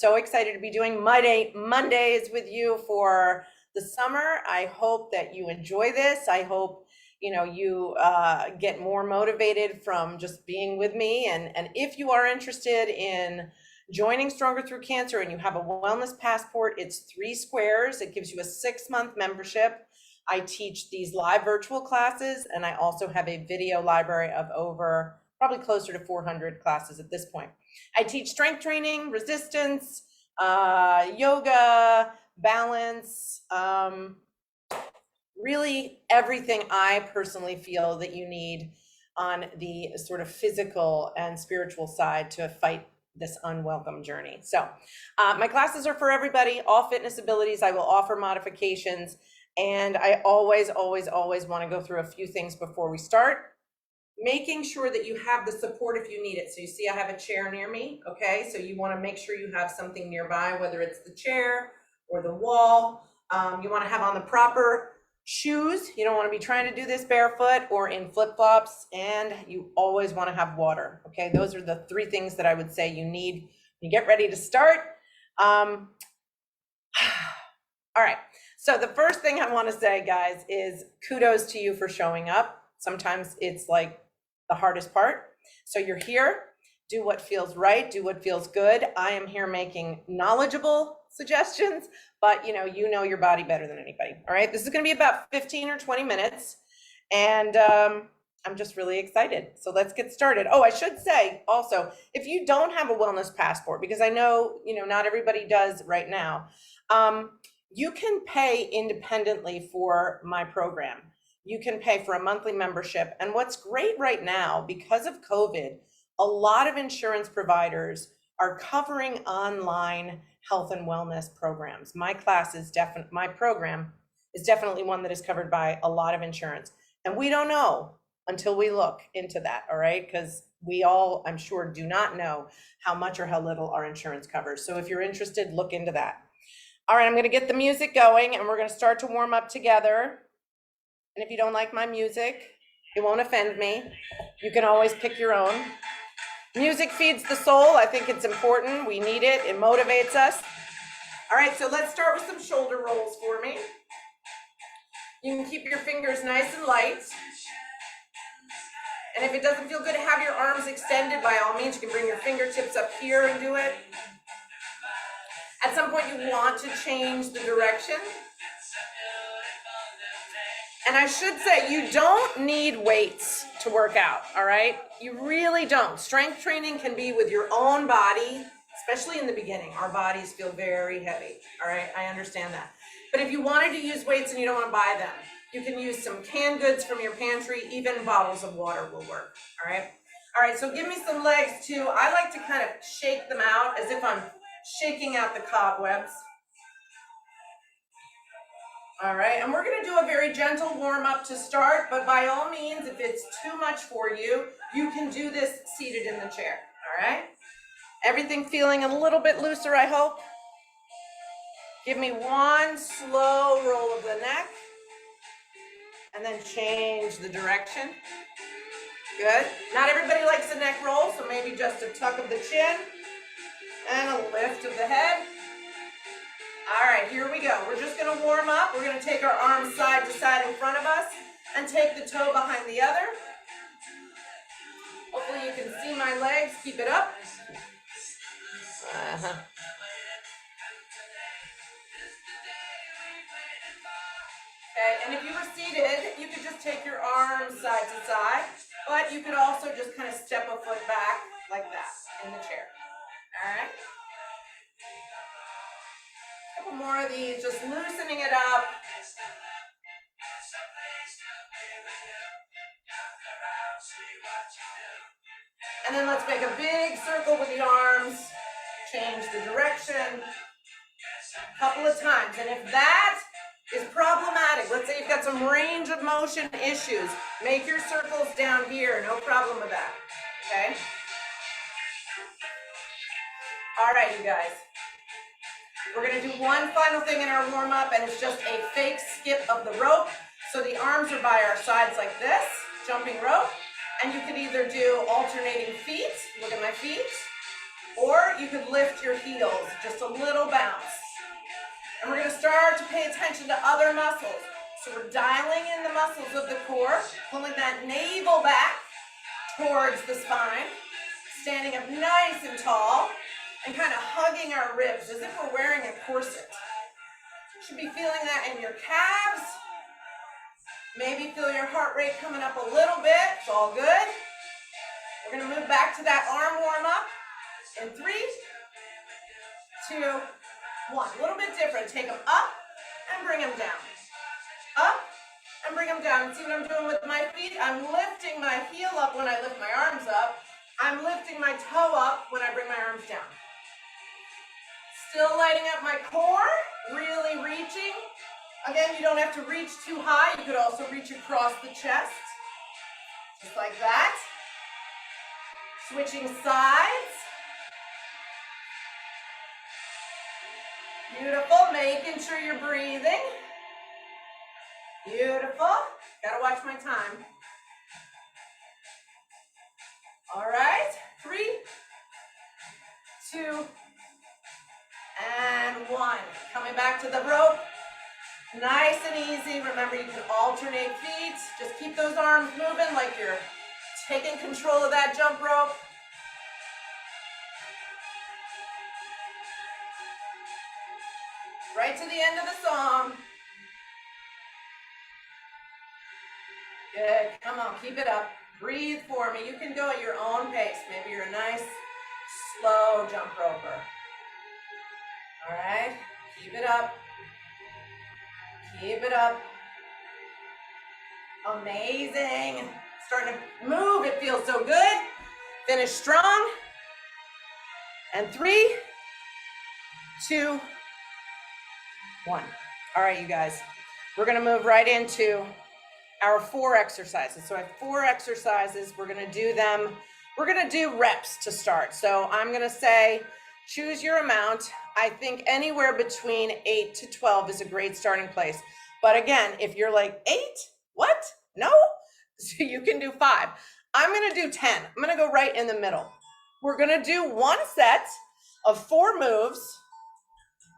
so excited to be doing Mondays with you for the summer. I hope that you enjoy this. I hope you get more motivated from just being with me. And if you are interested in joining Stronger Through Cancer and you have a wellness passport, it's 3 squares. It gives you a 6-month membership. I teach these live virtual classes, and I also have a video library of over probably closer to 400 classes at this point. I teach strength training, resistance, yoga, balance, really everything I personally feel that you need on the sort of physical and spiritual side to fight this unwelcome journey. So my classes are for everybody, all fitness abilities. I will offer modifications. And I always want to go through a few things before we start, making sure that you have the support if you need it. So you see I have a chair near me, okay? So you want to make sure you have something nearby, whether it's the chair or the wall. You want to have on the proper shoes. You don't want to be trying to do this barefoot or in flip-flops, and you always want to have water, okay? Those are the 3 things that I would say you need when you get ready to start. All right. So the first thing I want to say, guys, is kudos to you for showing up. Sometimes it's like the hardest part. So you're here, do what feels right, do what feels good. I am here making knowledgeable suggestions, but you know your body better than anybody. All right, this is going to be about 15 or 20 minutes, and I'm just really excited. So let's get started. Oh, I should say also, if you don't have a wellness passport, because I know not everybody does right now, you can pay independently for my program. You can pay for a monthly membership. And what's great right now, because of COVID, a lot of insurance providers are covering online health and wellness programs. My program is definitely one that is covered by a lot of insurance. And we don't know until we look into that, all right? Because we all, I'm sure, do not know how much or how little our insurance covers. So if you're interested, look into that. All right, I'm going to get the music going and we're going to start to warm up together. And if you don't like my music, it won't offend me. You can always pick your own. Music feeds the soul. I think it's important. We need it. It motivates us. All right, so let's start with some shoulder rolls for me. You can keep your fingers nice and light. And if it doesn't feel good to have your arms extended, by all means, you can bring your fingertips up here and do it. At some point, you want to change the direction. And I should say, you don't need weights to work out, all right? You really don't. Strength training can be with your own body, especially in the beginning. Our bodies feel very heavy, all right? I understand that. But if you wanted to use weights and you don't want to buy them, you can use some canned goods from your pantry. Even bottles of water will work, all right? All right, so give me some legs too. I like to kind of shake them out as if I'm shaking out the cobwebs. All right, and we're going to do a very gentle warm up to start, but by all means, if it's too much for you, you can do this seated in the chair. All right, everything feeling a little bit looser, I hope. Give me one slow roll of the neck and then change the direction. Good. Not everybody likes a neck roll, so maybe just a tuck of the chin and a lift of the head. All right, here we go. We're just going to warm up. We're going to take our arms side to side in front of us and take the toe behind the other. Hopefully you can see my legs. Keep it up. Okay, and if you were seated, you could just take your arms side to side, but you could also just kind of step a foot back like that in the chair. All right. A couple more of these, just loosening it up. And then let's make a big circle with the arms. Change the direction a couple of times. And if that is problematic, let's say you've got some range of motion issues, make your circles down here, no problem with that, okay? All right, you guys. We're gonna do one final thing in our warm up, and it's just a fake skip of the rope. So the arms are by our sides like this, jumping rope. And you can either do alternating feet, look at my feet, Or you could lift your heels, just a little bounce. And we're gonna start to pay attention to other muscles. So we're dialing in the muscles of the core, pulling that navel back towards the spine, standing up nice and tall, and kind of hugging our ribs as if we're wearing a corset. You should be feeling that in your calves. Maybe feel your heart rate coming up a little bit. It's all good. We're gonna move back to that arm warm up in 3, 2, 1. A little bit different. Take them up and bring them down. Up and bring them down. And see what I'm doing with my feet? I'm lifting my heel up when I lift my arms up. I'm lifting my toe up when I bring my arms down. Still lighting up my core, really reaching. Again, you don't have to reach too high. You could also reach across the chest, just like that. Switching sides. Beautiful, making sure you're breathing. Beautiful. Gotta watch my time. All right, 3, 2, and 1. Coming back to the rope. Nice and easy. Remember, you can alternate feet. Just keep those arms moving like you're taking control of that jump rope. Right to the end of the song. Good, come on, keep it up. Breathe for me. You can go at your own pace. Maybe you're a nice, slow jump roper. All right, keep it up. Keep it up. Amazing. Starting to move, it feels so good. Finish strong. And 3, 2, 1. All right, you guys, we're gonna move right into our 4 exercises. So I have 4 exercises. We're gonna do them. We're gonna do reps to start. So I'm gonna say, choose your amount. I think anywhere between 8 to 12 is a great starting place. But again, if you're like 8, what? No? So you can do 5. I'm gonna do 10. I'm gonna go right in the middle. We're gonna do 1 set of 4 moves,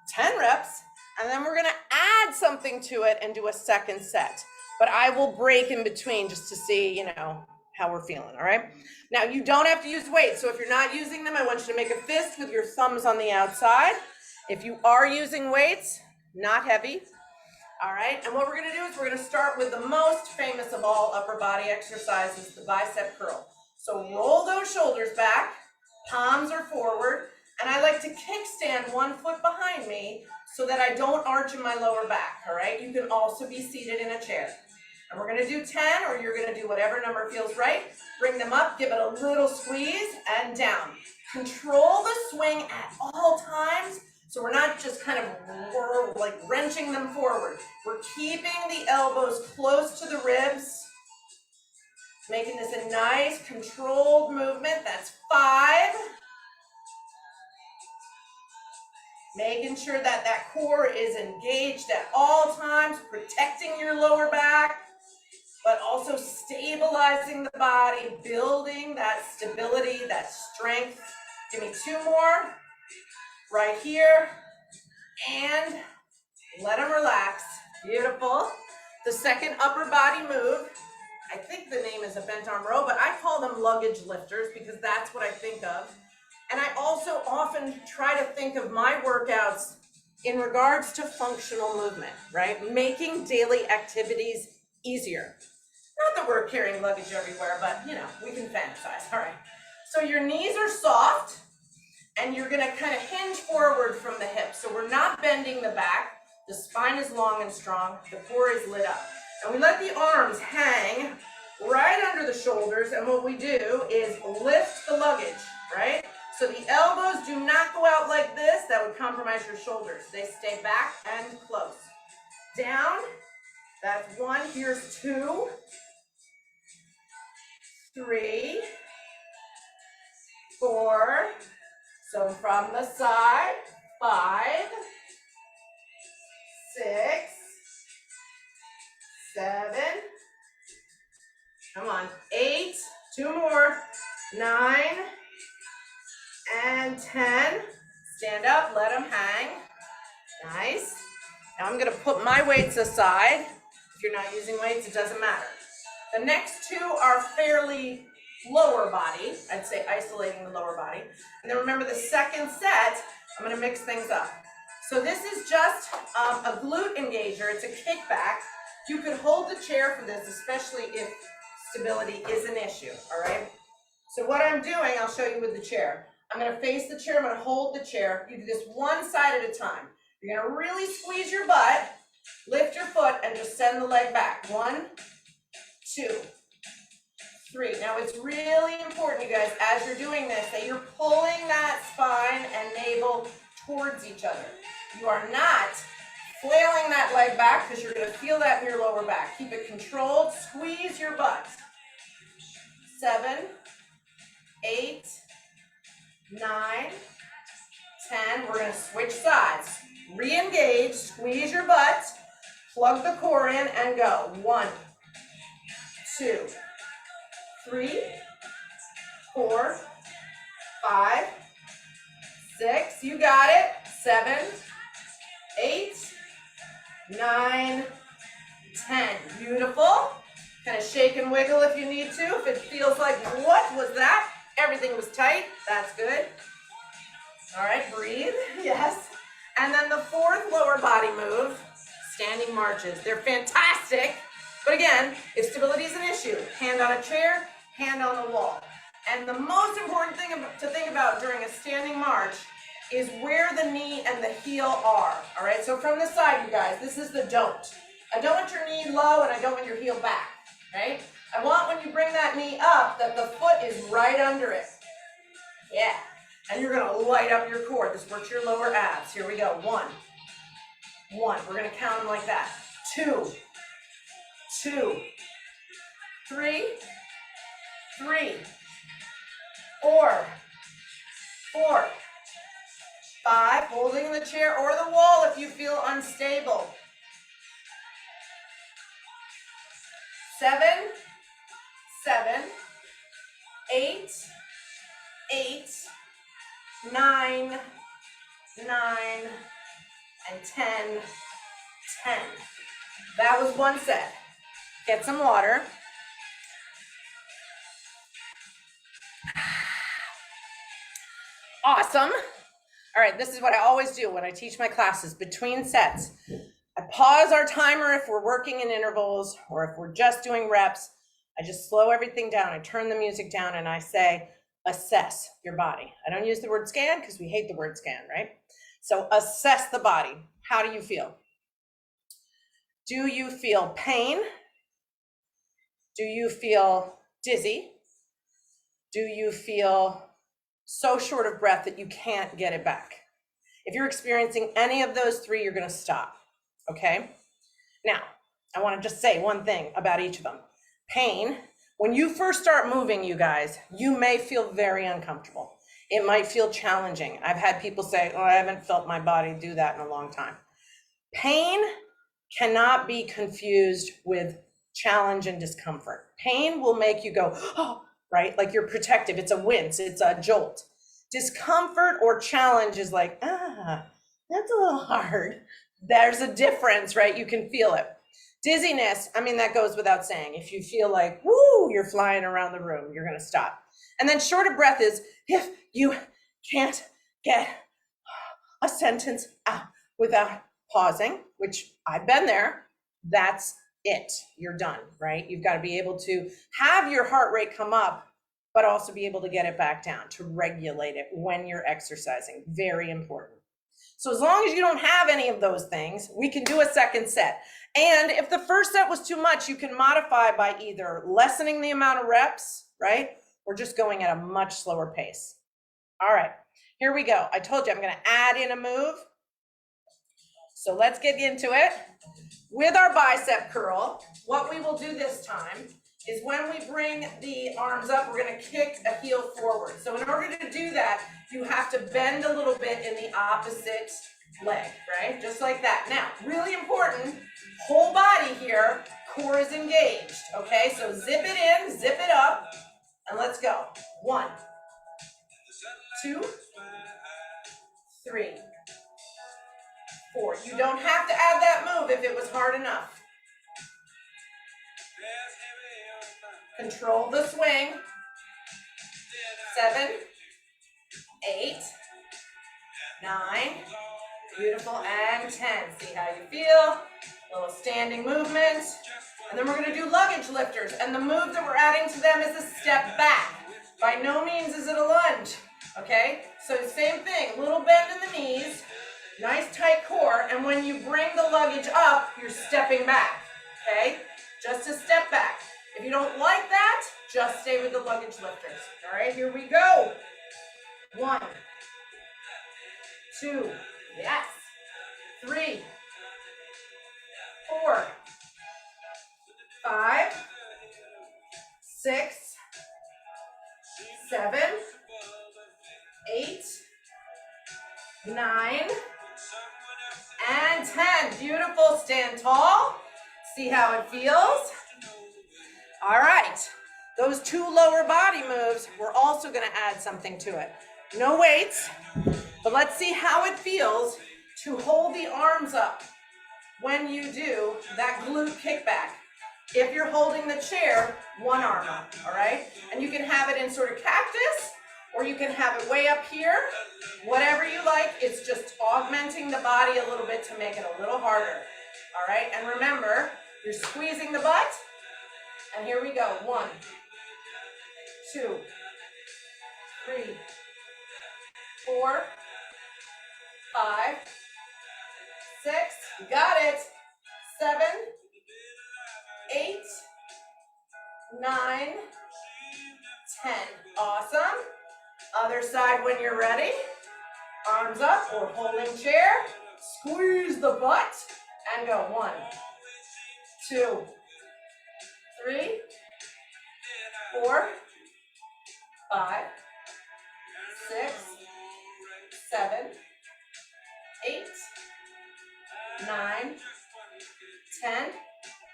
10 reps, and then we're gonna add something to it and do a second set. But I will break in between just to see, you know, how we're feeling, all right? Now, you don't have to use weights. So if you're not using them, I want you to make a fist with your thumbs on the outside. If you are using weights, not heavy, all right? And what we're gonna do is we're gonna start with the most famous of all upper body exercises, the bicep curl. So roll those shoulders back, palms are forward, and I like to kickstand 1 foot behind me so that I don't arch in my lower back, all right? You can also be seated in a chair. And we're gonna do 10, or you're gonna do whatever number feels right. Bring them up, give it a little squeeze, and down. Control the swing at all times, so we're not just kind of like wrenching them forward. We're keeping the elbows close to the ribs, making this a nice controlled movement. That's 5. Making sure that that core is engaged at all times, protecting your lower back, but also stabilizing the body, building that stability, that strength. Give me 2 more, right here, and let them relax. Beautiful. The second upper body move, I think the name is a bent arm row, but I call them luggage lifters because that's what I think of. And I also often try to think of my workouts in regards to functional movement, right? Making daily activities easier. Not that we're carrying luggage everywhere, but you know, we can fantasize, all right. So your knees are soft and you're gonna kind of hinge forward from the hips. So we're not bending the back. The spine is long and strong. The core is lit up. And we let the arms hang right under the shoulders. And what we do is lift the luggage, right? So the elbows do not go out like this. That would compromise your shoulders. They stay back and close. Down, that's 1. Here's 2, 3, 4. So from the side, 5, 6, 7. Come on, 8. 2 more. 9. And 10. hang. Nice. Now I'm gonna put my weights aside. If you're not using weights, it doesn't matter. The next two are fairly lower body. I'd say isolating the lower body. And then remember the second set, I'm gonna mix things up. So this is just a glute engager. It's a kickback. You could hold the chair for this, especially if stability is an issue, all right? So what I'm doing, I'll show you with the chair. I'm gonna face the chair, I'm gonna hold the chair. You do this one side at a time. You're gonna really squeeze your butt, lift your foot, and just send the leg back. 1, 2, 3. Now it's really important, you guys, as you're doing this, that you're pulling that spine and navel towards each other. You are not flailing that leg back because you're gonna feel that in your lower back. Keep it controlled, squeeze your butt. 7, 8, 9, 10. We're gonna switch sides. Re-engage, squeeze your butt, plug the core in and go. 1, 2, 3, 4, 5, 6. You got it. 7, 8, 9, 10. Beautiful. Kind of shake and wiggle if you need to. If it feels like, what was that? Everything was tight. That's good. All right, breathe. Yes. And then the fourth lower body move, standing marches. They're fantastic. But again, if stability is an issue, hand on a chair, hand on the wall. And the most important thing to think about during a standing march is where the knee and the heel are. All right, so from the side, you guys, this is the don't. I don't want your knee low and I don't want your heel back, right? I want when you bring that knee up that the foot is right under it. Yeah. And you're gonna light up your core. This works your lower abs. Here we go. 1, 1. We're gonna count them like that. 2, 2, 3, 3, 4, 4, 5. Holding the chair or the wall if you feel unstable. 7, 7, 8, 8, 9, 9, and 10, 10. That was one set. Get some water. Awesome. All right, this is what I always do when I teach my classes between sets. I pause our timer if we're working in intervals or if we're just doing reps. I just slow everything down. I turn the music down and I say, assess your body. I don't use the word scan because we hate the word scan, right? So assess the body. How do you feel? Do you feel pain? Do you feel dizzy? Do you feel so short of breath that you can't get it back? If you're experiencing any of those three, you're gonna stop, okay? Now, I wanna just say one thing about each of them. Pain, when you first start moving, you guys, you may feel very uncomfortable. It might feel challenging. I've had people say, oh, I haven't felt my body do that in a long time. Pain cannot be confused with challenge and discomfort. Pain will make you go, oh, right? Like you're protective. It's a wince, it's a jolt. Discomfort or challenge is like, that's a little hard. There's a difference, right? You can feel it. Dizziness, I mean, that goes without saying. If you feel like, woo, you're flying around the room, you're gonna stop. And then short of breath is if you can't get a sentence out without pausing, which I've been there, that's it. You're done, right? You've got to be able to have your heart rate come up, but also be able to get it back down to regulate it when you're exercising. Very important. So as long as you don't have any of those things, we can do a second set. And if the first set was too much, you can modify by either lessening the amount of reps, right? Or just going at a much slower pace. All right, here we go. I told you I'm going to add in a move. So let's get into it. With our bicep curl, what we will do this time is when we bring the arms up, we're going to kick a heel forward. So in order to do that, you have to bend a little bit in the opposite leg, right? Just like that. Now, really important, whole body here, core is engaged, okay? So zip it in, zip it up, and let's go. 1, 2, 3, You don't have to add that move if it was hard enough. Control the swing. 7, 8, 9, beautiful, and 10. See how you feel. Little standing movement. And then we're going to do luggage lifters. And the move that we're adding to them is a step back. By no means is it a lunge. Okay? So same thing, little bend in the knees, nice tight core, and when you bring the luggage up, you're stepping back. Okay? Just a step back. If you don't like that, just stay with the luggage lifters. All right, here we go. 1, 2, yes. 3, 4, 5, 6, 7, 8, 9, and 10. Beautiful. Stand tall. See how it feels. All right. Those 2 lower body moves, we're also going to add something to it. No weights, but let's see how it feels to hold the arms up when you do that glute kickback. If you're holding the chair, one arm up, all right? And you can have it in sort of cactus, or you can have it way up here. Whatever you like, it's just augmenting the body a little bit to make it a little harder, all right? And remember, you're squeezing the butt, and here we go. 1, 2, 3, 4, 5, 6, you got it. 7, 8, 9, 10. Awesome. Other side when you're ready. Arms up or holding chair. Squeeze the butt and go. 1, 2, 3, 4, 5, 6, 7, 8, 9, 10,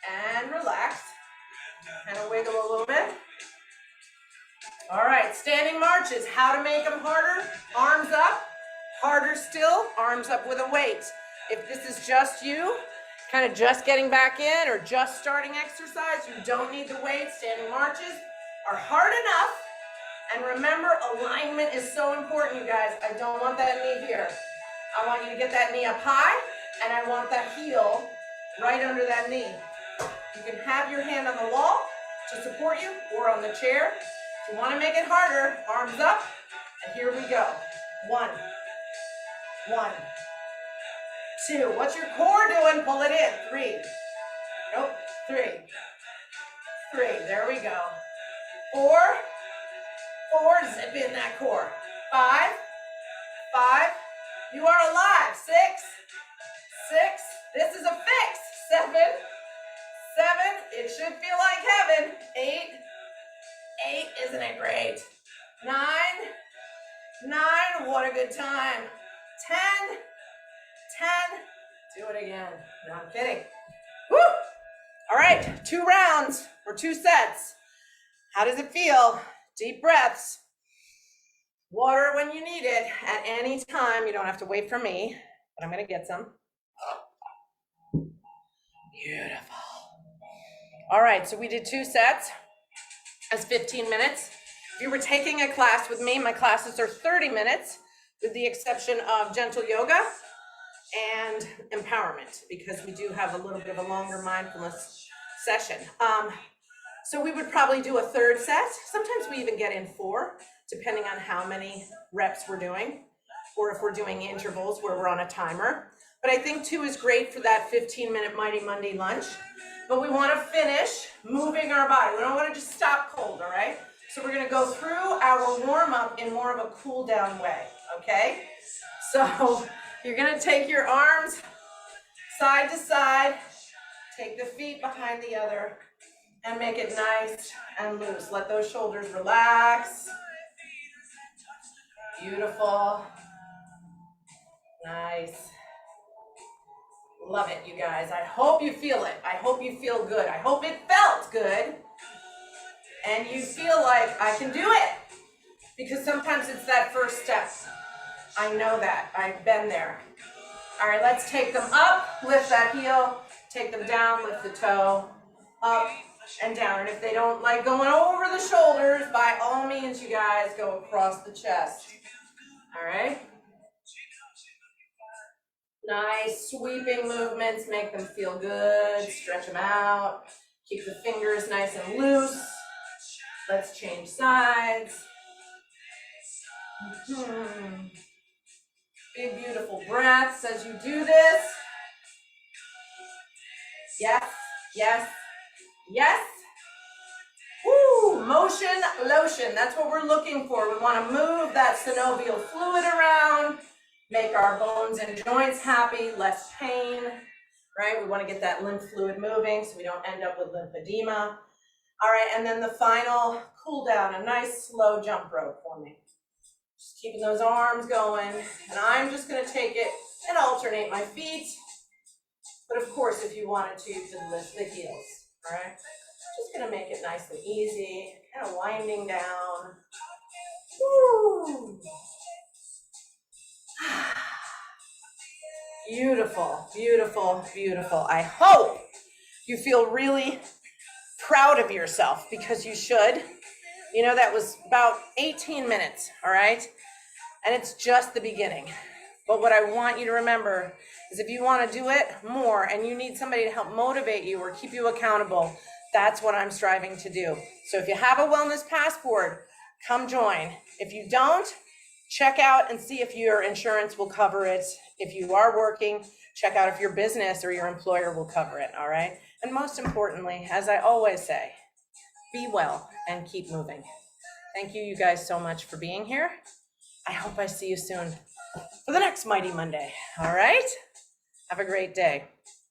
and relax. Kind of wiggle a little bit. All right, standing marches. How to make them harder? Arms up. Harder still, arms up with a weight. If this is just you, kind of just getting back in or just starting exercise, you don't need the weight. Standing marches are hard enough. And remember, alignment is so important, you guys. I don't want that knee here. I want you to get that knee up high, and I want that heel right under that knee. You can have your hand on the wall to support you or on the chair. If you want to make it harder, arms up, and here we go. 1, 1, 2. What's your core doing? Pull it in. 3. Nope. 3. 3. There we go. 4. 4. Zip in that core. 5. 5. You are alive. 6. 6. This is a fix. 7. 7. It should feel like heaven. 8. 8. Isn't it great? 9. 9. What a good time. 10. 10. Do it again. No, I'm kidding. Woo! All right, 2 rounds or 2 sets. How does it feel? Deep breaths. Water when you need it at any time. You don't have to wait for me, but I'm going to get some. Beautiful. All right, so we did 2 sets as 15 minutes. If you were taking a class with me, my classes are 30 minutes, with the exception of gentle yoga and empowerment, because we do have a little bit of a longer mindfulness session. So we would probably do a 3rd set. Sometimes we even get in 4, depending on how many reps we're doing, or if we're doing intervals where we're on a timer. But I think 2 is great for that 15-minute Mighty Monday lunch. But we want to finish moving our body. We don't want to just stop cold, all right? So we're going to go through our warm-up in more of a cool-down way, okay? So you're going to take your arms side to side, take the feet behind the other, and make it nice and loose. Let those shoulders relax. Beautiful. Nice. Love it, you guys. I hope you feel it. I hope you feel good. I hope it felt good. And you feel like I can do it. Because sometimes it's that first step. I know that. I've been there. All right, let's take them up, lift that heel, take them down, lift the toe, up and down. And if they don't like going over the shoulders, by all means, you guys go across the chest. All right. Nice sweeping movements, make them feel good, stretch them out, keep the fingers nice and loose. Let's change sides. Big, beautiful breaths as you do this. Yes, yes, yes. Woo, motion, lotion, that's what we're looking for. We want to move that synovial fluid around, make our bones and joints happy, less pain, right? We want to get that lymph fluid moving so we don't end up with lymphedema. All right, and then the final cool down, a nice slow jump rope for me. Just keeping those arms going, and I'm just going to take it and alternate my feet. But of course, if you wanted to, you could lift the heels, all right? Just going to make it nice and easy, kind of winding down. Woo. Beautiful, beautiful, beautiful. I hope you feel really proud of yourself, because you should. You know, that was about 18 minutes, all right? And it's just the beginning. But what I want you to remember is if you want to do it more and you need somebody to help motivate you or keep you accountable, that's what I'm striving to do. So if you have a wellness passport, come join. If you don't, check out and see if your insurance will cover it. If you are working, check out if your business or your employer will cover it, all right? And most importantly, as I always say, be well and keep moving. Thank you guys so much for being here. I hope I see you soon for the next Mighty Monday, all right? Have a great day.